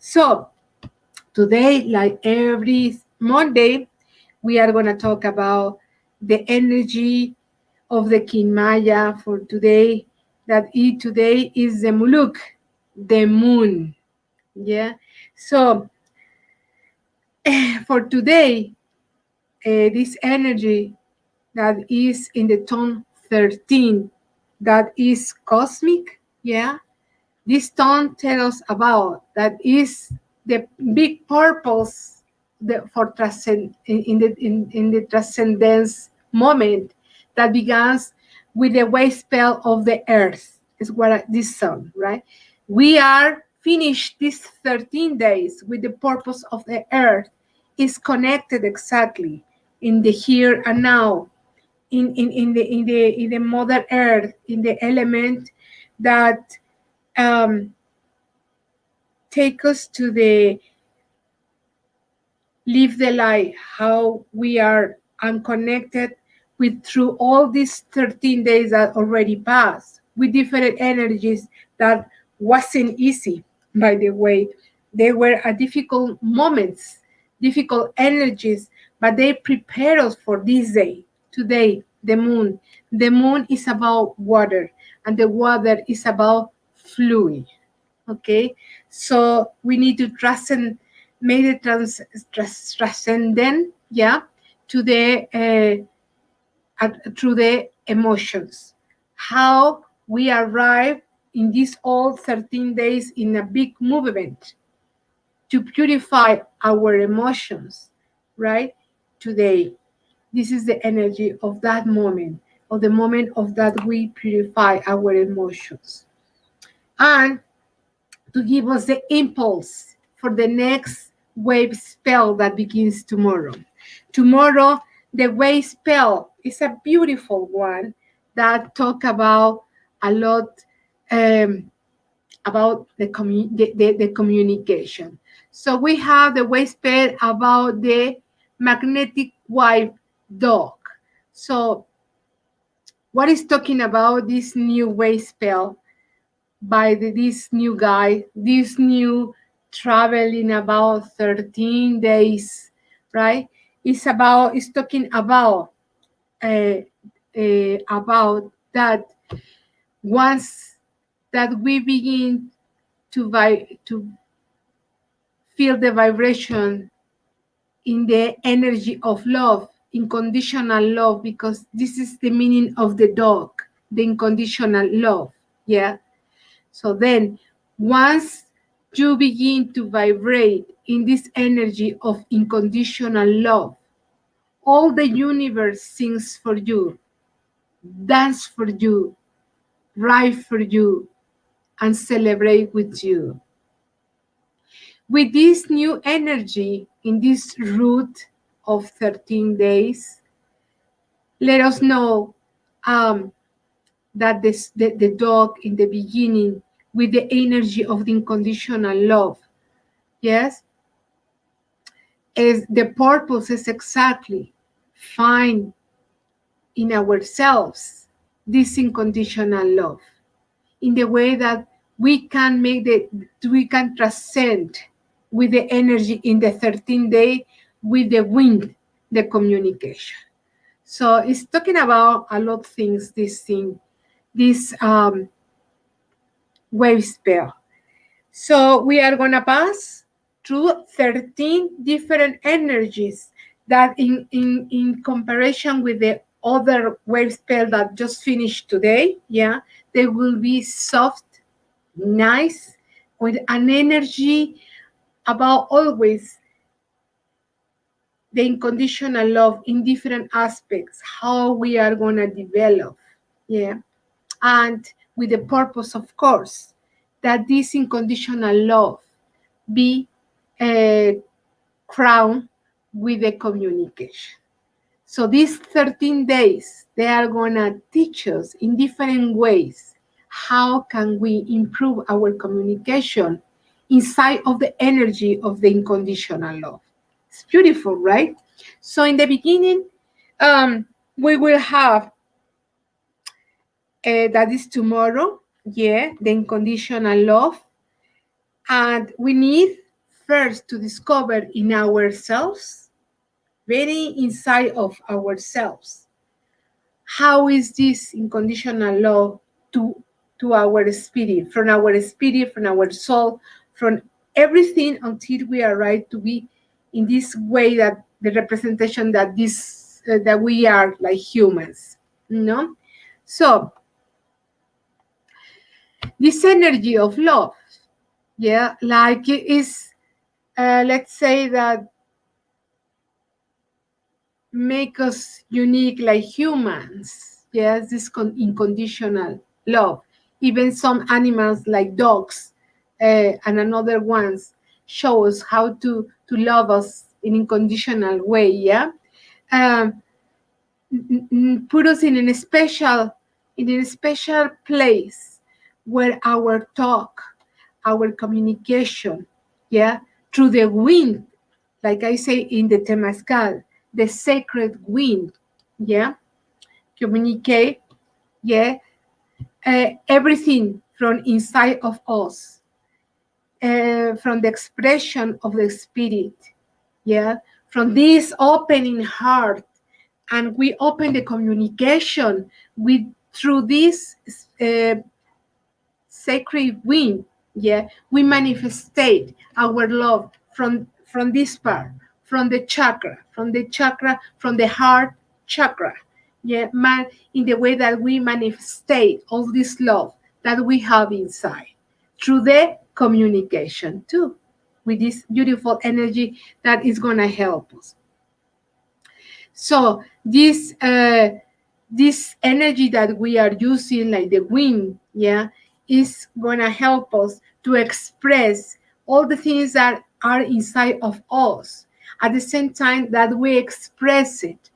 So today, like every Monday, we are going to talk about the energy of the King Maya for today. Today is the Muluk, the moon. Yeah. So for today, this energy that is in the tone 13, that is cosmic. Yeah. This tone tells us about that is the big purpose for in the transcendence moment that begins with the wave spell of the earth. Is what this song, right? We are finished these 13 days with the purpose of the earth is connected exactly in the here and now, in the mother earth, in the element that um, take us to the live the life, how we are unconnected with through all these 13 days that already passed with different energies that wasn't easy, by the way. They were a difficult moments, difficult energies, but they prepare us for this day. Today, the moon. The moon is about water, and the water is about fluid. Okay, so we need to transcend, make it transcendent, yeah, to the through the emotions. How we arrive in these all 13 days in a big movement to purify our emotions, right? Today, this is the energy of that moment, of the moment of that we purify our emotions. And to give us the impulse for the next wave spell that begins tomorrow. Tomorrow, the wave spell is a beautiful one that talk about a lot about the communication. So we have the wave spell about the magnetic white dog. So what is talking about this new wave spell by this new guy, this new traveling about 13 days, right? It's talking uh, about that once that we begin to feel the vibration in the energy of love, unconditional love, because this is the meaning of the dog, the unconditional love. Yeah. So then, once you begin to vibrate in this energy of unconditional love, all the universe sings for you, dance for you, write for you, and celebrate with you. With this new energy in this route of 13 days, let us know that the dog in the beginning, with the energy of the unconditional love, yes, is the purpose is exactly find in ourselves this unconditional love in the way that we can transcend with the energy in the 13th day with the wind, the communication. So it's talking about a lot of things, this wave spell. So we are going to pass through 13 different energies that in comparison with the other wave spell that just finished today, yeah, they will be soft, nice, with an energy about always the unconditional love in different aspects, how we are going to develop, yeah, and with the purpose, of course, that this unconditional love be crowned with the communication. So these 13 days, they are going to teach us in different ways how can we improve our communication inside of the energy of the unconditional love. It's beautiful, right? So in the beginning, we will have that is tomorrow, yeah, the unconditional love. And we need first to discover in ourselves, very inside of ourselves, how is this unconditional love to our spirit, from our soul, from everything until we arrive to be in this way, that the representation that this that we are like humans, you know. So this energy of love, yeah, like it is, let's say that make us unique like humans. Yes, this unconditional love. Even some animals like dogs and another ones show us how to love us in unconditional way. Yeah, um, put us in a special place where our talk, our communication, yeah, through the wind, like I say in the Temazcal, the sacred wind, yeah, communicate, yeah, everything from inside of us, from the expression of the spirit, yeah, from this opening heart, and we open the communication with through this uh, sacred wind, yeah, we manifestate our love from this part, from the heart chakra, yeah, man, in the way that we manifestate all this love that we have inside through the communication too, with this beautiful energy that is going to help us. So this energy that we are using, like the wind, yeah, is gonna help us to express all the things that are inside of us. At the same time that we express it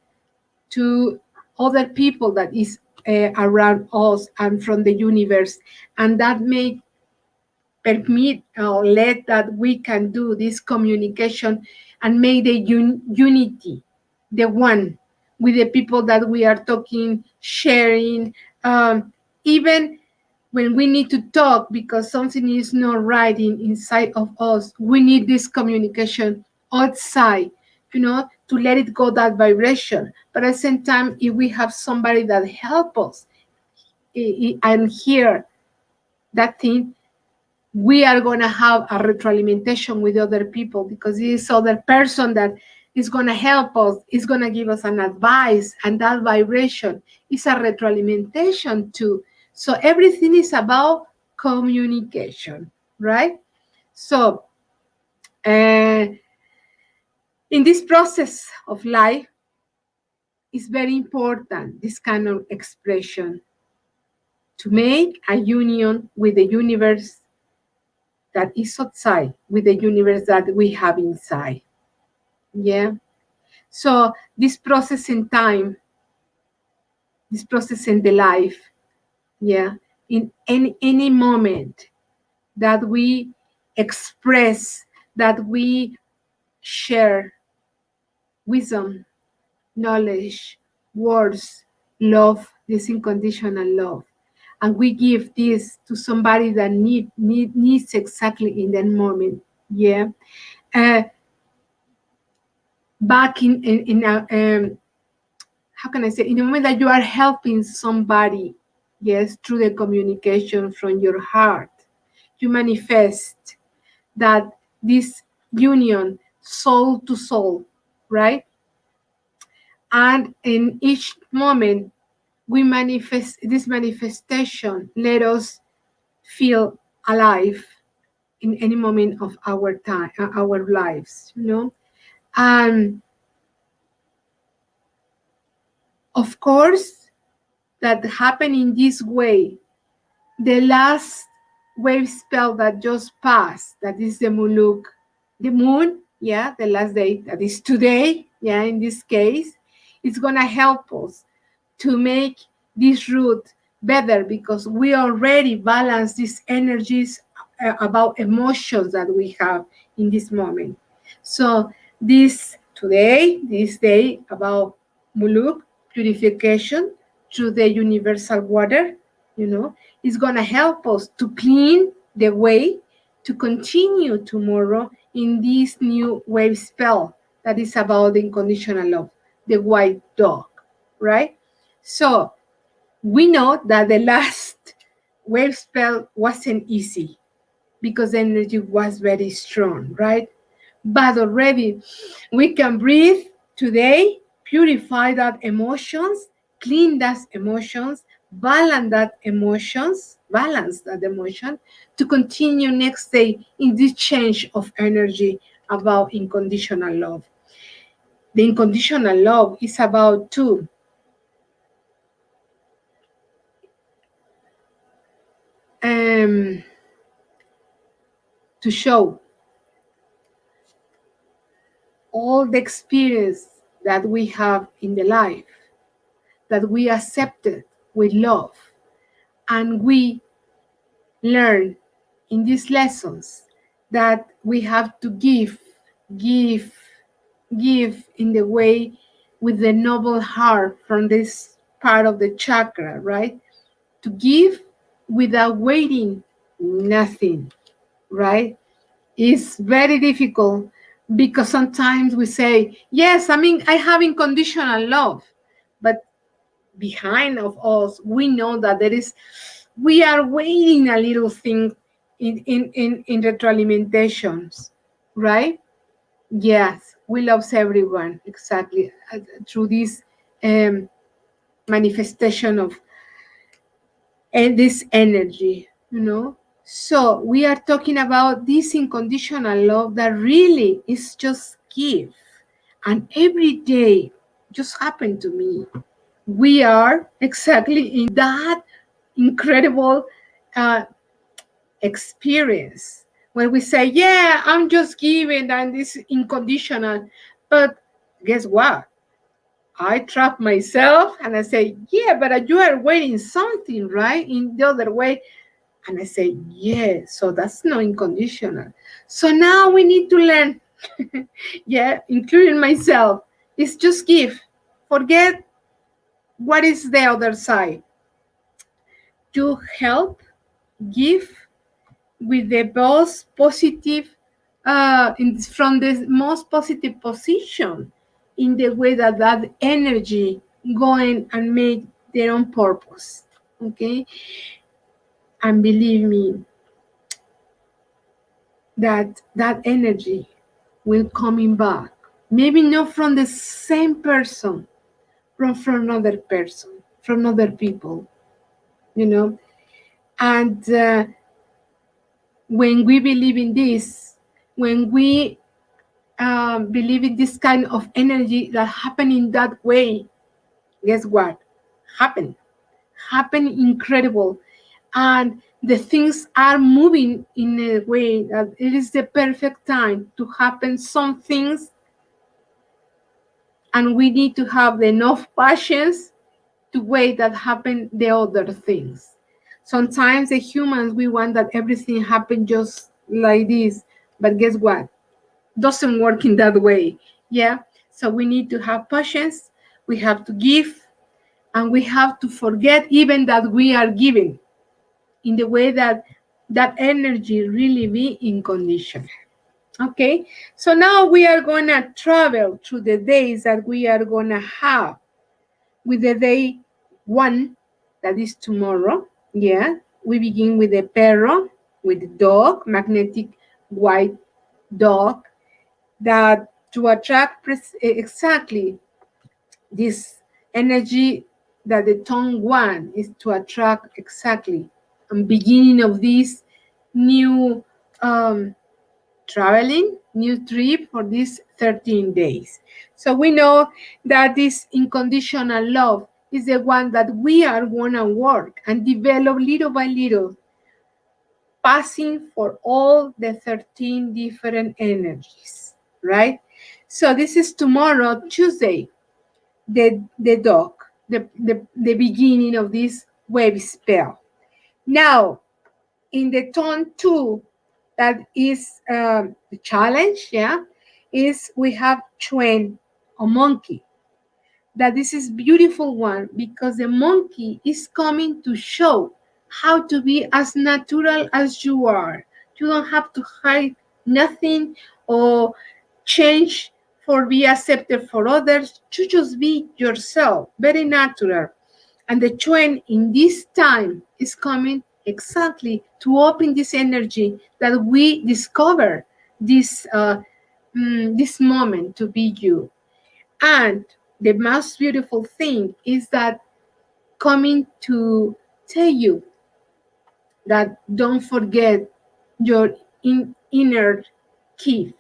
to other people that is around us and from the universe, and that may permit or let that we can do this communication and make the unity, the one with the people that we are talking, sharing, even when we need to talk because something is not right inside of us, we need this communication outside, you know, to let it go, that vibration. But at the same time, if we have somebody that help us and hear that thing, we are going to have a retroalimentation with other people, because this other person that is going to help us is going to give us an advice, and that vibration is a retroalimentation too. So everything is about communication, right? So in this process of life, it's very important, this kind of expression, to make a union with the universe that is outside, with the universe that we have inside. Yeah. So this process in time, this process in the life, yeah, in any moment that we express, that we share wisdom, knowledge, words, love, this unconditional love, and we give this to somebody that needs exactly in that moment. Yeah. Uh, back in a, how can I say, in the moment that you are helping somebody, yes, through the communication from your heart, you manifest that this union, soul to soul, right? And in each moment, we manifest this manifestation, let us feel alive in any moment of our time, our lives, you know. And of course, that happen in this way. The last wave spell that just passed, that is the Muluk, the moon, yeah, the last day, that is today, yeah, in this case, it's gonna help us to make this route better, because we already balance these energies about emotions that we have in this moment. So this day about Muluk, purification through the universal water, you know, is gonna help us to clean the way, to continue tomorrow in this new wave spell that is about the unconditional love, the white dog, right? So we know that the last wave spell wasn't easy because the energy was very strong, right? But already we can breathe today, purify that emotions, clean that emotions, balance that emotion to continue next day in this change of energy about unconditional love. The unconditional love is about um, to show all the experience that we have in the life, that we accepted with love, and we learn in these lessons that we have to give, give in the way with the noble heart from this part of the chakra, right? To give without waiting nothing, right? It's very difficult because sometimes we say, yes, I mean, I have unconditional love, but behind of us, we know that we are waiting a little thing in retroalimentations, right? Yes, we love everyone, exactly, through this um, manifestation of and this energy, you know. So we are talking about this unconditional love that really is just give, and every day just happened to me. We are exactly in that incredible uh, experience when we say, yeah, I'm just giving and this unconditional. But guess what? I trap myself and I say, yeah, but you are waiting something, right? In the other way. And I say, yeah, so that's not unconditional. So now we need to learn, yeah, including myself, is just give. Forget what is the other side. To help, give with the most positive, from the most positive position in the way that that energy going and make their own purpose. Okay, and believe me that that energy will coming back. Maybe not from the same person, from another person, from other people, you know. And when we believe in this, when we believe in this kind of energy that happen in that way, guess what? Happen. Happen incredible. And the things are moving in a way that it is the perfect time to happen some things, and we need to have enough patience to wait that happen the other things. Sometimes the humans we want that everything happen just like this, but guess what? Doesn't work in that way. Yeah. So we need to have patience. We have to give, and we have to forget even that we are giving in the way that that energy really be in condition. Okay. So now we are going to travel through the days that we are going to have with the day one, that is tomorrow. Yeah. We begin with the perro, with the dog, magnetic white dog, that to attract exactly this energy that the tongue one is to attract exactly and beginning of this new um, traveling new trip for these 13 days. So we know that this unconditional love is the one that we are going to work and develop little by little, passing for all the 13 different energies, right? So this is tomorrow, Tuesday, the dog, the beginning of this wave spell. Now, in the tone two, that is the challenge, yeah, is we have Chuen, a monkey. That this is beautiful one because the monkey is coming to show how to be as natural as you are, You don't have to hide nothing or change for be accepted for others. You just be yourself, very natural. And the trend in this time is coming exactly to open this energy that we discover this this moment to be you. And the most beautiful thing is that coming to tell you that don't forget your inner kid.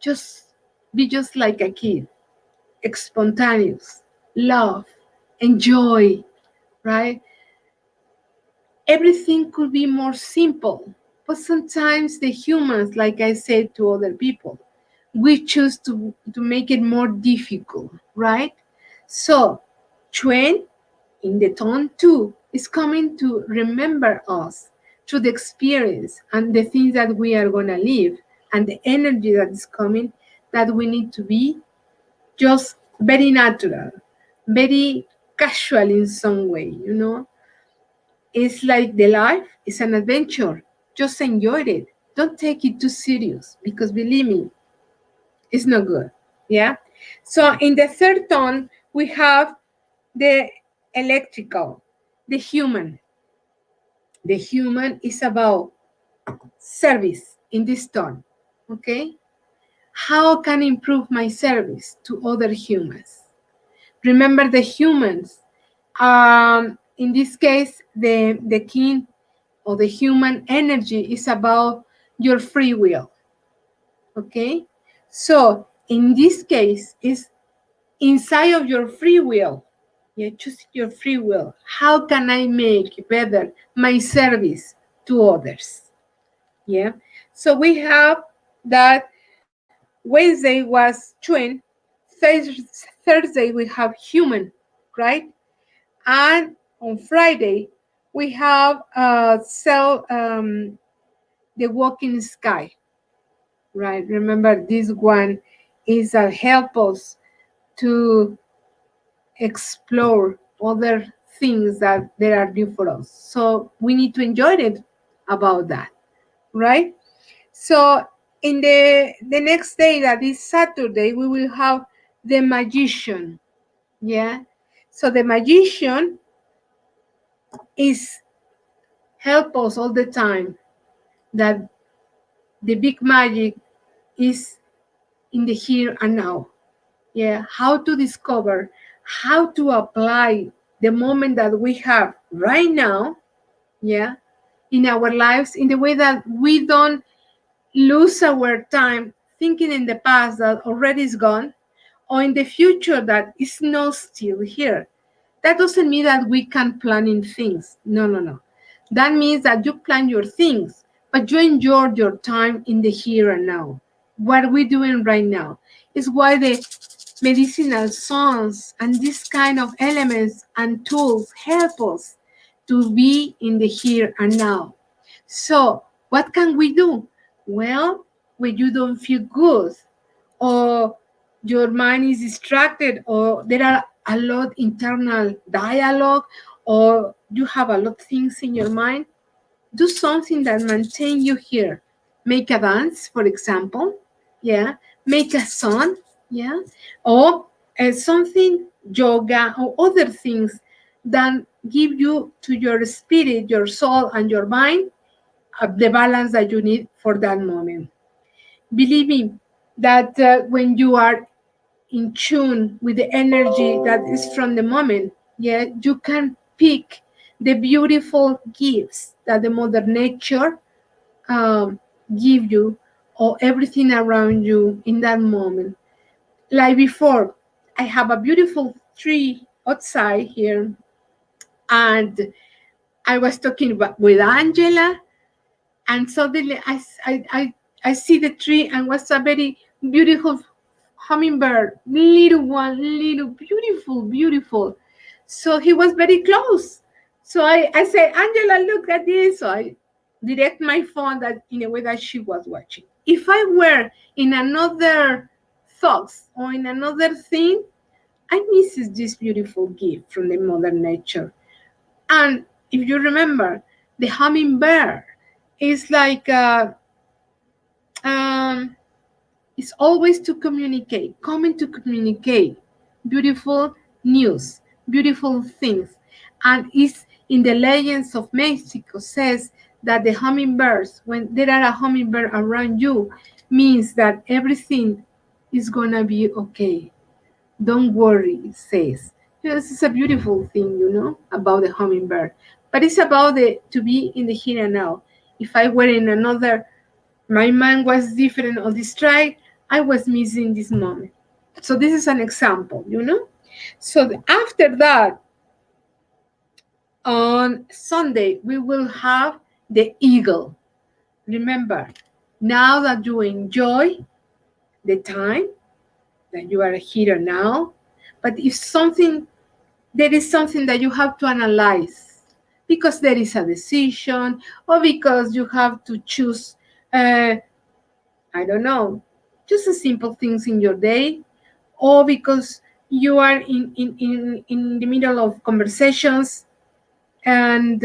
Just be just like a kid, spontaneous, love, enjoy, right? Everything could be more simple, but sometimes the humans, like I said to other people, we choose to make it more difficult, right? So, Chuen in the tone two is coming to remember us through the experience and the things that we are going to live and the energy that is coming that we need to be just very natural, very casual in some way, you know. It's like the life is an adventure. Just enjoy it. Don't take it too serious because believe me, it's not good. Yeah. So in the third tone, we have the electrical, the human. The human is about service in this tone. Okay. How can I improve my service to other humans? Remember the humans. In this case, the king or the human energy is about your free will. Okay? So in this case, is inside of your free will. Yeah, choose your free will. How can I make better my service to others? Yeah. So we have that Wednesday was twin, Thursday we have human, right? And on Friday we have the walking sky, right? Remember this one is that help us to explore other things that there are new for us. So we need to enjoy it about that, right? So in the next day, that is Saturday, we will have the magician. Yeah. So the magician is help us all the time that the big magic is in the here and now. Yeah. How to discover, how to apply the moment that we have right now. Yeah. In our lives in the way that we don't lose our time thinking in the past that already is gone or in the future that is not still here. That doesn't mean that we can't plan in things. No, no, no. That means that you plan your things, but you enjoy your time in the here and now. What we're doing right now is why the medicinal songs and this kind of elements and tools help us to be in the here and now. So, what can we do? Well, when you don't feel good, or your mind is distracted, or there are a lot internal dialogue, or you have a lot of things in your mind, do something that maintain you here. Make a dance, for example. Yeah. Make a song. Yeah. Or something yoga or other things that give you to your spirit, your soul, and your mind the balance that you need for that moment. Believe me that when you are in tune with the energy that is from the moment, yeah, you can pick the beautiful gifts that the mother nature give you or everything around you in that moment. Like before, I have a beautiful tree outside here, and I was talking about with Angela, and suddenly I see the tree and was a very beautiful hummingbird, little one, little beautiful, beautiful. So he was very close. So I said, Angela, look at this. So I direct my phone that in a way that she was watching. If I were in another thoughts or in another thing, I misses this beautiful gift from the mother nature. And if you remember, the hummingbird It's like um, it's always to communicate, coming to communicate beautiful news, beautiful things. And it's in the legends of Mexico says that the hummingbirds, when there are a hummingbird around you, means that everything is gonna be okay. Don't worry, it says. This is a beautiful thing, about the hummingbird. But it's about the to be in the here and now. If I were in another, my mind was different or distracted, I was missing this moment. So this is an example. So after that, on Sunday, we will have the eagle. Remember, now that you enjoy the time, that you are here now, but if there is something that you have to analyze because there is a decision or because you have to choose, I don't know, just the simple things in your day, or because you are in the middle of conversations and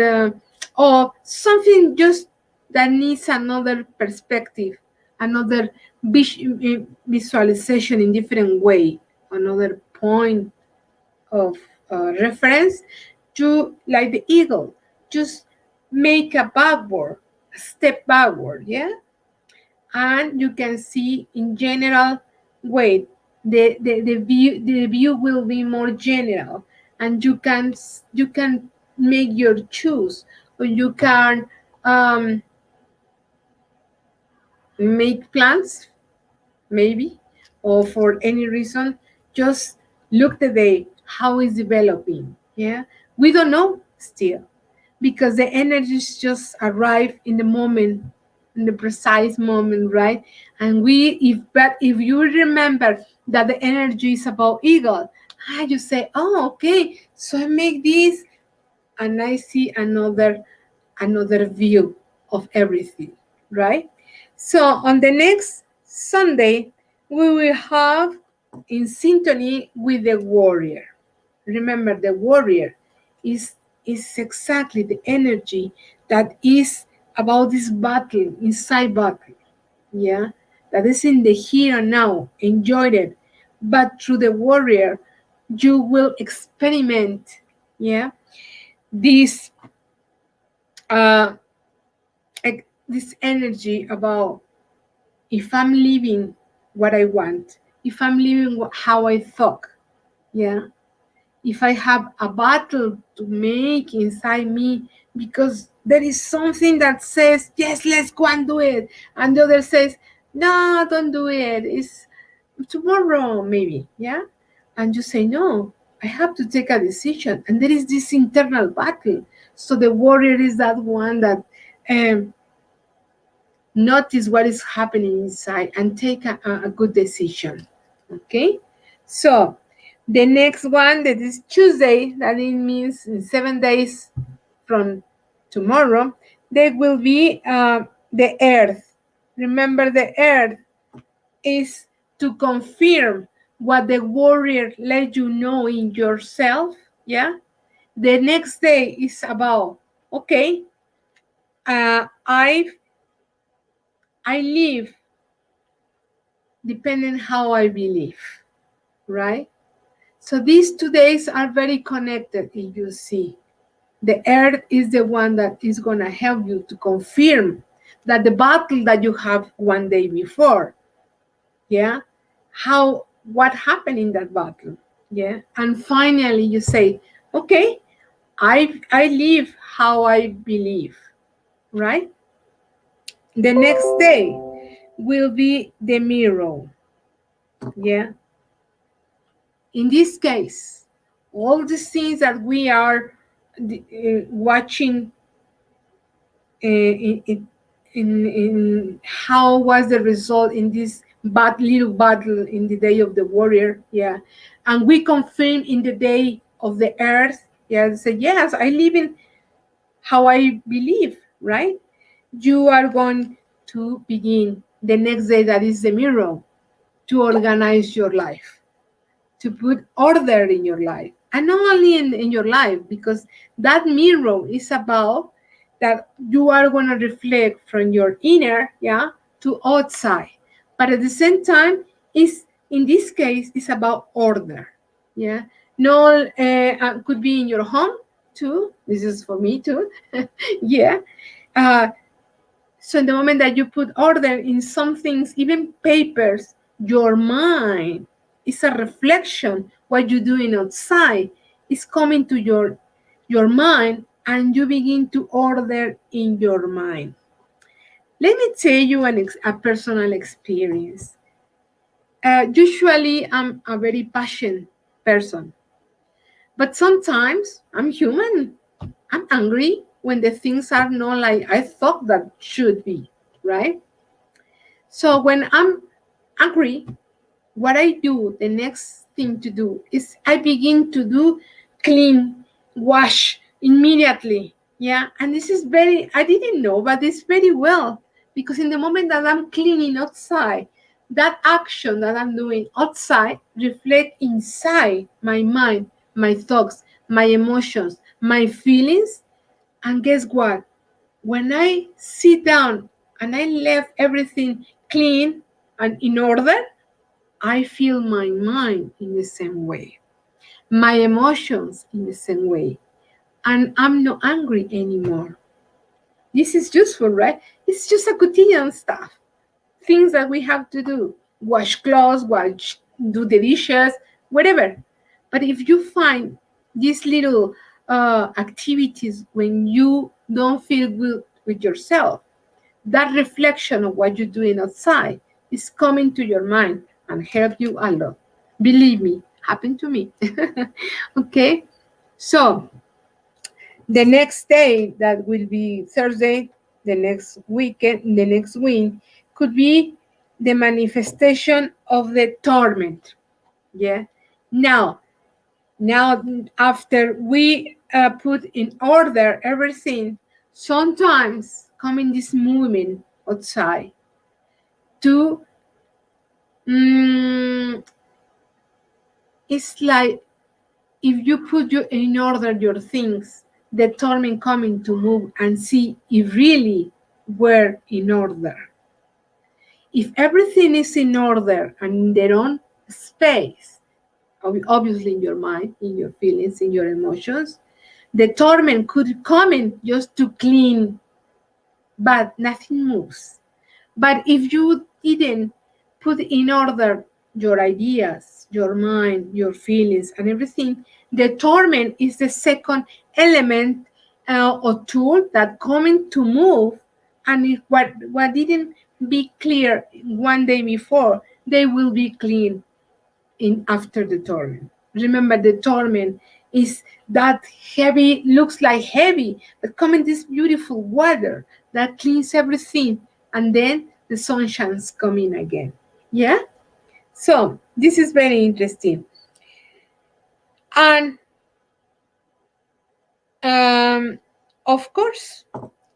or something just that needs another perspective, another visualization in different way, another point of reference, to like the eagle, just make a step backward, yeah, and you can see in general way the view will be more general, and you can make your choose, or you can um, make plans maybe, or for any reason, just look the day how it's developing. Yeah, we don't know still because the energies just arrive in the moment, in the precise moment, right? And if you remember that the energy is about eagle, you say, oh, okay, so I make this and I see another view of everything, right? So on the next Sunday, we will have in symphony with the warrior. Remember, the warrior is exactly the energy that is about this battle, inside battle, yeah, that is in the here and now. Enjoy it, but through the warrior, you will experiment, yeah, this uh, this energy about if I'm living what I want, if I'm living how I thought, yeah, if I have a battle to make inside me because there is something that says, yes, let's go and do it, and the other says, no, don't do it, it's tomorrow, maybe, yeah, and you say, no, I have to take a decision, and there is this internal battle. So the warrior is that one that um, notice what is happening inside and take a good decision. Okay, so the next one, that is Tuesday, that it means in 7 days from tomorrow, there will be the earth. Remember, the earth is to confirm what the warrior let you know in yourself. Yeah, the next day is about, okay, I live depending how I believe, right? So these 2 days are very connected. If you see, the earth is the one that is going to help you to confirm that the battle that you have one day before, yeah, what happened in that battle, yeah, and finally you say, okay, I live how I believe, right? The next day will be the mirror, yeah. In this case, all the things that we are watching in how was the result in this little battle in the day of the warrior, yeah, and we confirm in the day of the earth, yeah, say, yes, I live in how I believe, right? You are going to begin the next day, that is the mirror, to organize your life, to put order in your life, and not only in your life, because that mirror is about that you are going to reflect from your inner, yeah, to outside. But at the same time, is in this case, it's about order, yeah. No, could be in your home too. This is for me too, yeah. Uh, so in the moment that you put order in some things, even papers, your mind is a reflection. What you're doing outside is coming to your mind, and you begin to order in your mind. Let me tell you a personal experience. Usually, I'm a very passionate person, but sometimes I'm human. I'm angry when the things are not like I thought that should be, right? So when I'm angry, what I do, the next thing to do is I begin to do clean, wash immediately. Yeah. And this is very, I didn't know, but it's very well, because in the moment that I'm cleaning outside, that action that I'm doing outside reflect inside my mind, my thoughts, my emotions, my feelings. And guess what? When I sit down and I left everything clean and in order, I feel my mind in the same way, my emotions in the same way, and I'm not angry anymore. This is useful, right? It's just a quotidian stuff, things that we have to do: wash clothes, wash, do the dishes, whatever. But if you find these little activities when you don't feel good with yourself, that reflection of what you're doing outside is coming to your mind and help you a lot. Believe me, happened to me. Okay, so the next day, that will be Thursday, the next weekend, the next week, could be the manifestation of the torment. Yeah. Now, now after we put in order everything, sometimes come in this movement outside to it's like if you put in order your things, the torment coming to move and see if really were in order. If everything is in order and in their own space, obviously in your mind, in your feelings, in your emotions, the torment could come in just to clean, but nothing moves. But if you didn't put in order your ideas, your mind, your feelings, and everything, the torment is the second element or tool that coming to move. And if what didn't be clear one day before, they will be clean in after the torment. Remember, the torment is that heavy, looks like heavy, but come in this beautiful water that cleans everything, and then the sunshine's coming again. Yeah. So this is very interesting. And of course,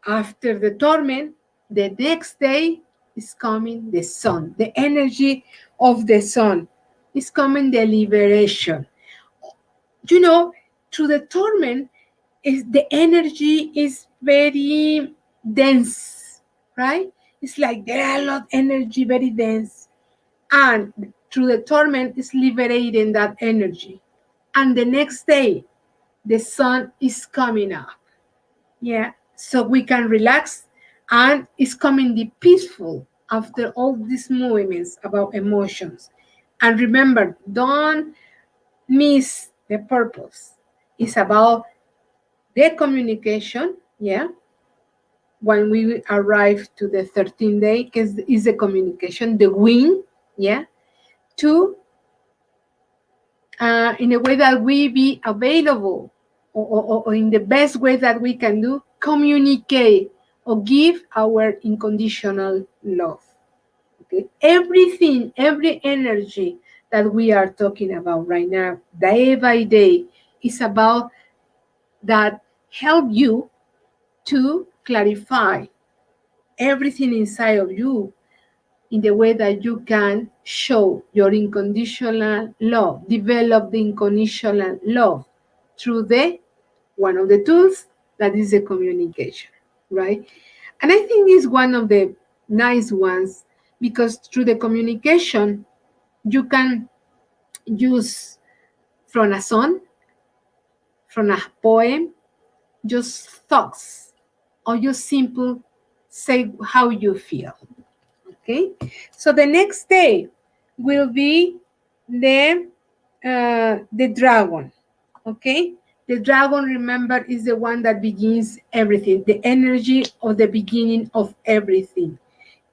after the torment, the next day is coming the sun, the energy of the sun is coming, the liberation. You know, through the torment, is the energy is very dense, right? It's like there are a lot of energy, very dense. And through the torment is liberating that energy. And the next day, the sun is coming up. Yeah. So we can relax, and it's coming the peaceful after all these movements about emotions. And remember, don't miss the purpose. It's about the communication, yeah. When we arrive to the 13th day, because is the communication, the win, yeah, to in a way that we be available, or in the best way that we can do, communicate or give our unconditional love. Okay, everything, every energy that we are talking about right now, day by day, is about that help you to clarify everything inside of you in the way that you can show your unconditional love, develop the unconditional love through the one of the tools that is the communication. right? And I think it's one of the nice ones because through the communication, you can use from a song, from a poem, just thoughts, or just simple say how you feel. Okay, so the next day will be the dragon. Okay, the dragon, remember, is the one that begins everything, the energy of the beginning of everything.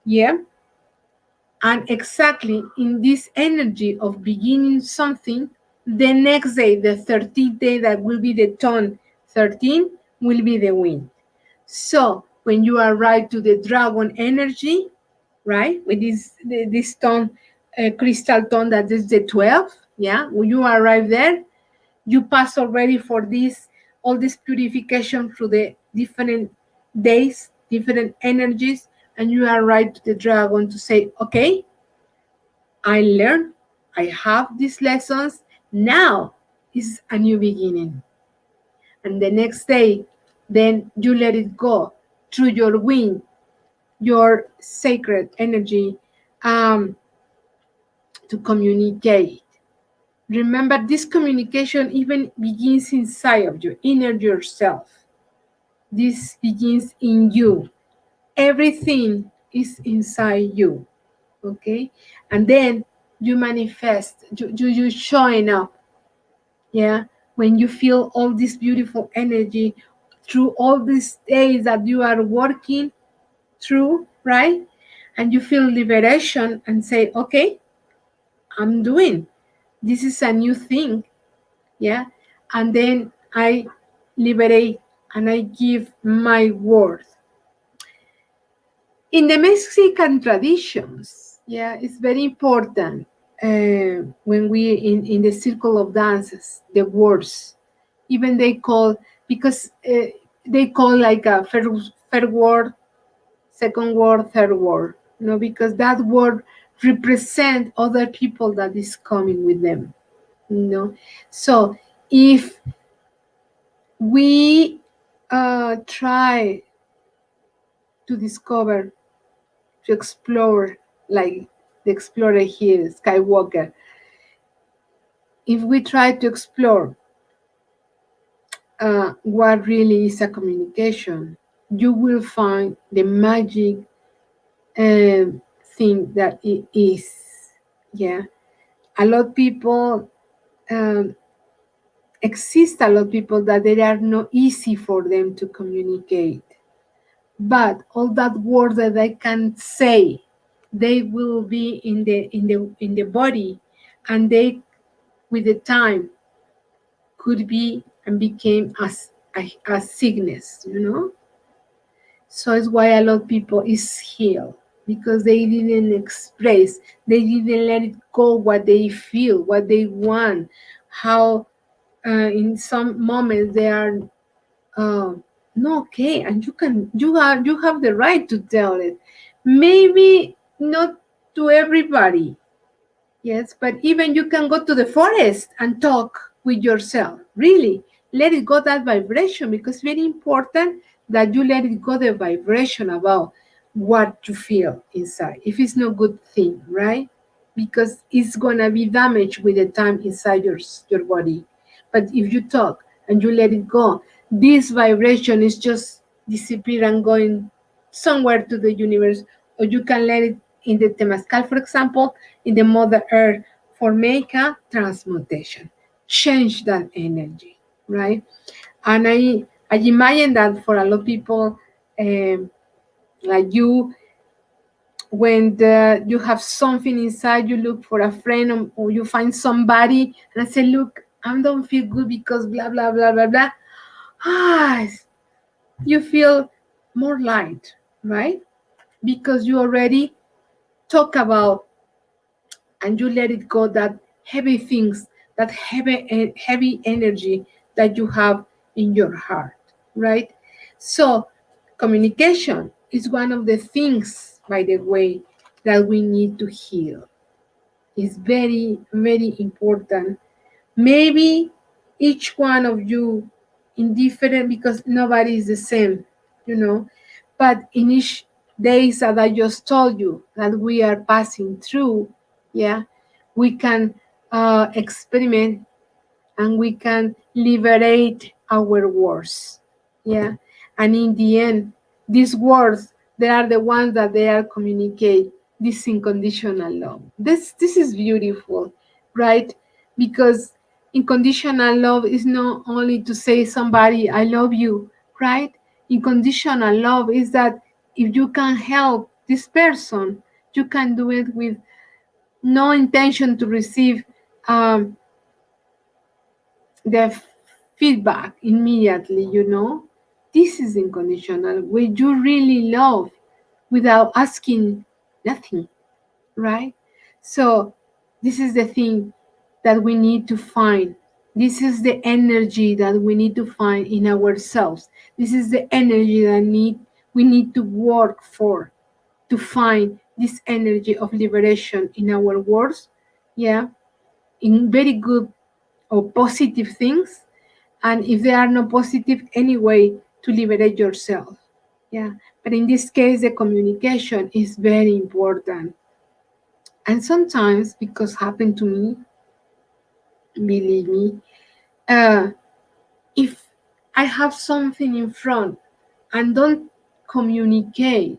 Yeah, and exactly in this energy of beginning something, the next day, the 13th day, that will be the tone 13, will be the wind. So when you arrive to the dragon energy, right, with this tone, crystal tone, that is the 12, yeah, when you arrive there, you pass already for this, all this purification through the different days, different energies, and you arrive to the dragon to say, okay, I learned, I have these lessons, now is a new beginning. And the next day, then you let it go through your wing, your sacred energy, um, to communicate. Remember, this communication even begins inside of you, inner yourself. This begins in you. Everything is inside you. Okay? And then you manifest, you showing up. Yeah? When you feel all this beautiful energy through all these days that you are working through, right? And you feel liberation and say, okay, I'm doing. This is a new thing. Yeah. And then I liberate and I give my worth. In the Mexican traditions, yeah, it's very important when we in the circle of dances, the words, even they call, because they call like a first word, second word, third word, because that word represent other people that is coming with them, So if we try to discover, to explore, like the explorer here, Skywalker, if we try to explore what really is a communication, you will find the magic thing that it is. Yeah, a lot of people um, exist. A lot of people that they are not easy for them to communicate, but all that word that I can say, they will be in the body, and they, with the time, could be and became as a sickness. So it's why a lot of people is healed, because they didn't express, they didn't let it go, what they feel, what they want, how in some moments they are uh, no okay, and you have the right to tell it. Maybe not to everybody, yes, but even you can go to the forest and talk with yourself. Really, let it go, that vibration, because it's very important that you let it go, the vibration about what you feel inside. If it's no good thing, right? Because it's gonna be damaged with the time inside your body. But if you talk and you let it go, this vibration is just disappear and going somewhere to the universe, or you can let it in the Temazcal, for example, in the Mother Earth, for make a transmutation, change that energy, right? And I imagine that for a lot of people, like you, when you have something inside, you look for a friend, or you find somebody and I say, look, I don't feel good because blah blah blah blah blah. Ah, you feel more light, right? Because you already talk about, and you let it go, that heavy things, that heavy energy that you have in your heart, right? So communication is one of the things, by the way, that we need to heal. It's very, very important. Maybe each one of you in different, because nobody is the same, you know But in each days that I just told you that we are passing through, yeah, we can experiment and we can liberate our words. Yeah. And in the end, these words, they are the ones that they are communicate this unconditional love. This is beautiful, right? Because unconditional love is not only to say somebody I love you, right? Unconditional love is that if you can help this person, you can do it with no intention to receive um, the feedback immediately, This is unconditional, where you really love without asking nothing, right? So, this is the thing that we need to find. This is the energy that we need to find in ourselves. This is the energy that we need to work for to find this energy of liberation in our words, yeah, in very good or positive things, and if they are not positive, anyway, to liberate yourself. Yeah, but in this case the communication is very important. And sometimes, because happened to me, believe me, uh, if I have something in front and don't communicate,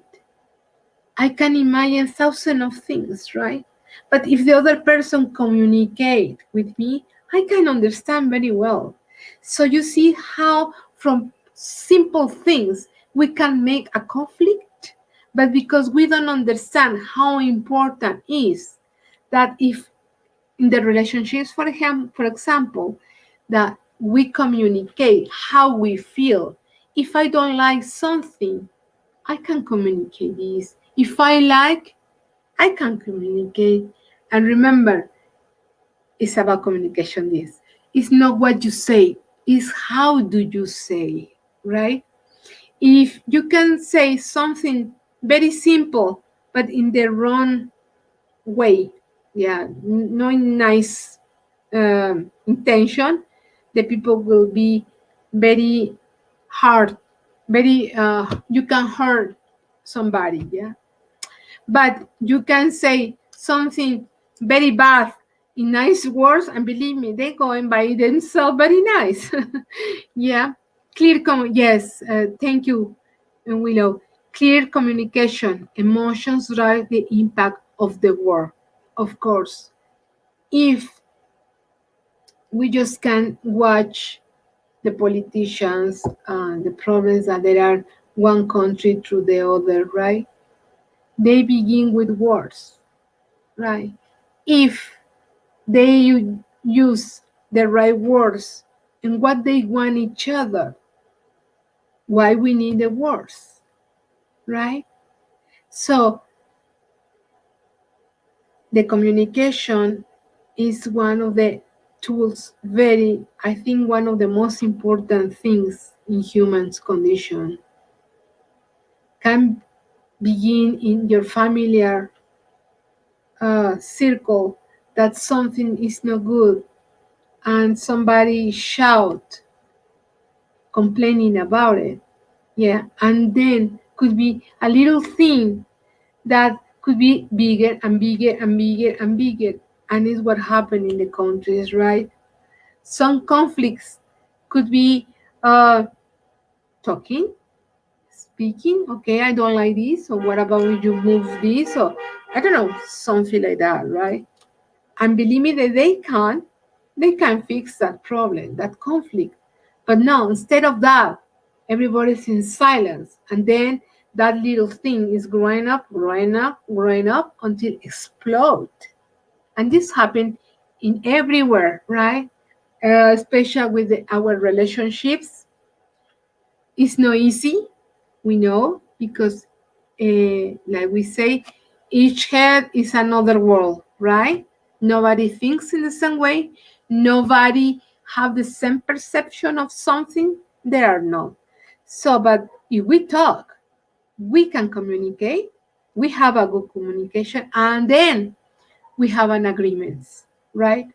I can imagine thousands of things, right? But if the other person communicate with me, I can understand very well. So you see how from simple things we can make a conflict, but because we don't understand how important is that if in the relationships, for example, that we communicate how we feel. If I don't like something, I can communicate this. If I like, I can communicate. And remember, it's about communication. This it's not what you say, it's how do you say, right? If you can say something very simple, but in the wrong way, yeah, no nice intention, the people will be very hard, very, you can hurt somebody, yeah. But you can say something very bad in nice words, and believe me, they go and buy themselves very nice. Yeah, yes, thank you, Willow. Clear communication, emotions drive the impact of the word. Of course, if we just can watch the politicians and the problems that there are one country through the other, right? They begin with words, right? If they use the right words and what they want each other, why we need the words, right? So the communication is one of the tools, very, I think, one of the most important things in humans condition. Can begin in your familiar circle that something is not good and somebody shout complaining about it, yeah, and then could be a little thing that could be bigger and bigger and bigger and bigger, and is what happened in the countries, right? Some conflicts could be talking, speaking, okay, I don't like this, or what about if you move this, or I don't know, something like that, right? And believe me that they can fix that problem, that conflict. But no, instead of that, everybody's in silence. And then that little thing is growing up, growing up, growing up until it explode. And this happened in everywhere, right? Especially with our relationships. It's not easy, we know, because like we say, each head is another world, right? Nobody thinks in the same way. Nobody have the same perception of something. There are not. So, but if we talk, we can communicate. We have a good communication, and then we have an agreement, right?